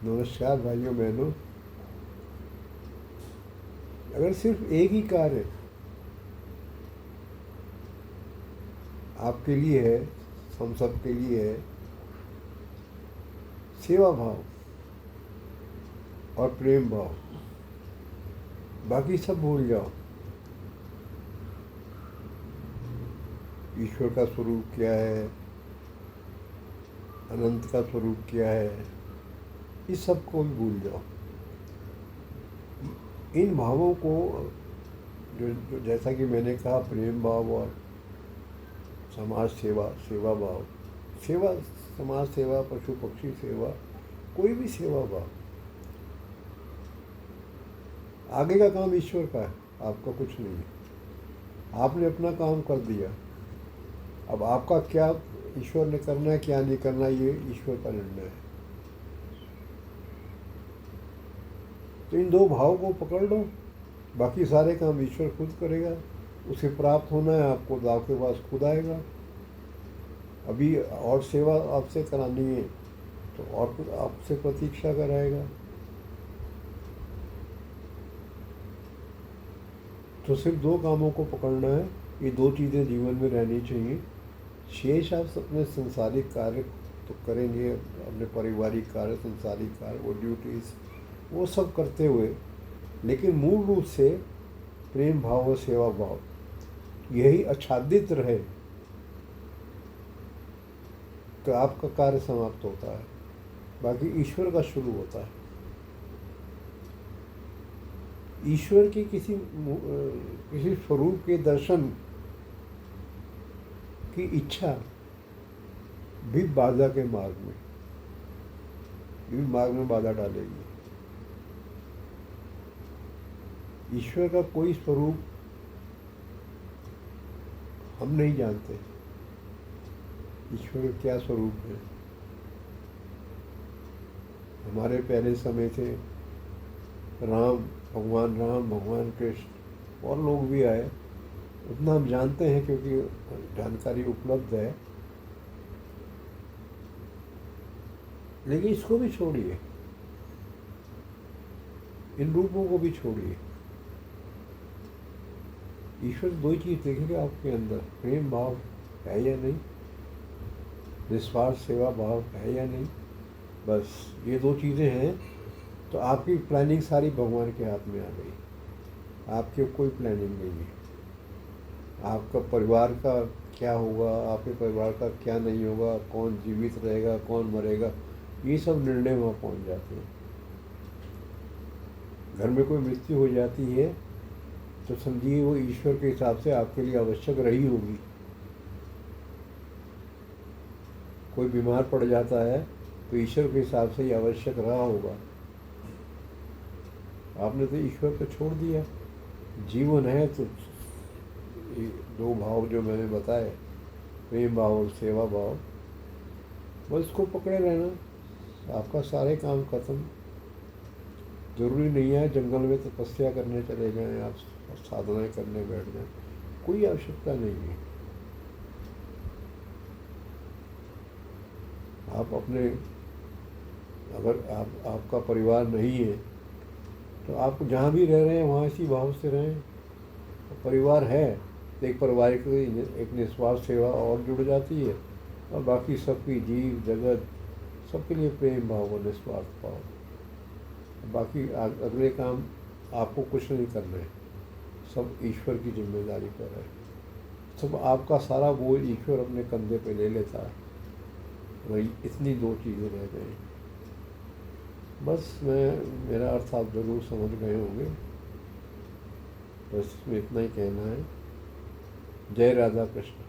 नमस्कार भाइयों बहनों। अगर सिर्फ एक ही कार्य आपके लिए है, हम सब के लिए है, सेवा भाव और प्रेम भाव, बाकी सब भूल जाओ। ईश्वर का स्वरूप क्या है, अनंत का स्वरूप क्या है, इस सब को भी भूल जाओ। इन भावों को जो जैसा कि मैंने कहा, प्रेम भाव और समाज सेवा, सेवा भाव, सेवा, समाज सेवा, पशु पक्षी सेवा, कोई भी सेवा भाव, आगे का काम ईश्वर का है, आपका कुछ नहीं है। आपने अपना काम कर दिया, अब आपका क्या ईश्वर ने करना है, क्या नहीं करना, ये ईश्वर का निर्णय है। तो इन दो भाव को पकड़ लो, बाकी सारे काम ईश्वर खुद करेगा। उसे प्राप्त होना है आपको तो आपके पास खुद आएगा। अभी और सेवा आपसे करानी है तो और कुछ आपसे प्रतीक्षा कराएगा। तो सिर्फ दो कामों को पकड़ना है, ये दो चीज़ें जीवन में रहनी चाहिए। शेष आप अपने संसारिक कार्य तो करेंगे, अपने पारिवारिक कार्य, संसारिक कार्य, वो ड्यूटीज़, वो सब करते हुए, लेकिन मूल रूप से प्रेम भाव और सेवा भाव यही आच्छादित रहे तो आपका कार्य समाप्त होता है, बाकी ईश्वर का शुरू होता है। ईश्वर की किसी स्वरूप के दर्शन की इच्छा भी बाधा के मार्ग में बाधा डालेगी। ईश्वर का कोई स्वरूप हम नहीं जानते, ईश्वर का क्या स्वरूप है। हमारे पहले समय से भगवान राम, भगवान कृष्ण और लोग भी आए, उतना हम जानते हैं क्योंकि जानकारी उपलब्ध है। लेकिन इसको भी छोड़िए, इन रूपों को भी छोड़िए। ईश्वर दो ही चीज़ देखेगा आपके अंदर, प्रेम भाव है या नहीं, निस्वार्थ सेवा भाव है या नहीं। बस ये दो चीज़ें हैं तो आपकी प्लानिंग सारी भगवान के हाथ में आ गई। आपकी कोई प्लानिंग नहीं है। आपका परिवार का क्या होगा, आपके परिवार का क्या नहीं होगा, कौन जीवित रहेगा, कौन मरेगा, ये सब निर्णय वहाँ पहुँच जाते हैं। घर में कोई मृत्यु हो जाती है तो समझिए वो ईश्वर के हिसाब से आपके लिए आवश्यक रही होगी। कोई बीमार पड़ जाता है तो ईश्वर के हिसाब से ही आवश्यक रहा होगा। आपने तो ईश्वर को छोड़ दिया। जीवन है तो दो भाव जो मैंने बताए, प्रेम भाव और सेवा भाव, बस इसको पकड़े रहना, आपका सारे काम खत्म। जरूरी नहीं है जंगल में तपस्या करने चले जाएं, आप साधनाएं करने बैठ जाएं, कोई आवश्यकता नहीं है। आप अपने, अगर आपका परिवार नहीं है तो आप जहाँ भी रह रहे हैं वहाँ इसी भाव से रहें। तो परिवार है तो एक पारिवारिक एक निस्वार्थ सेवा और जुड़ जाती है, और बाकी सबकी जीव जगत सबके लिए प्रेम भाव और निस्वार्थ भाव। बाकी अगले काम आपको कुछ नहीं करना है, सब ईश्वर की जिम्मेदारी पर है। सब आपका सारा बोझ ईश्वर अपने कंधे पे ले लेता है। वही इतनी दो चीज़ें रह गई। बस मेरा अर्थ आप ज़रूर समझ गए होंगे। बस इसमें इतना ही कहना है। जय राधा कृष्ण।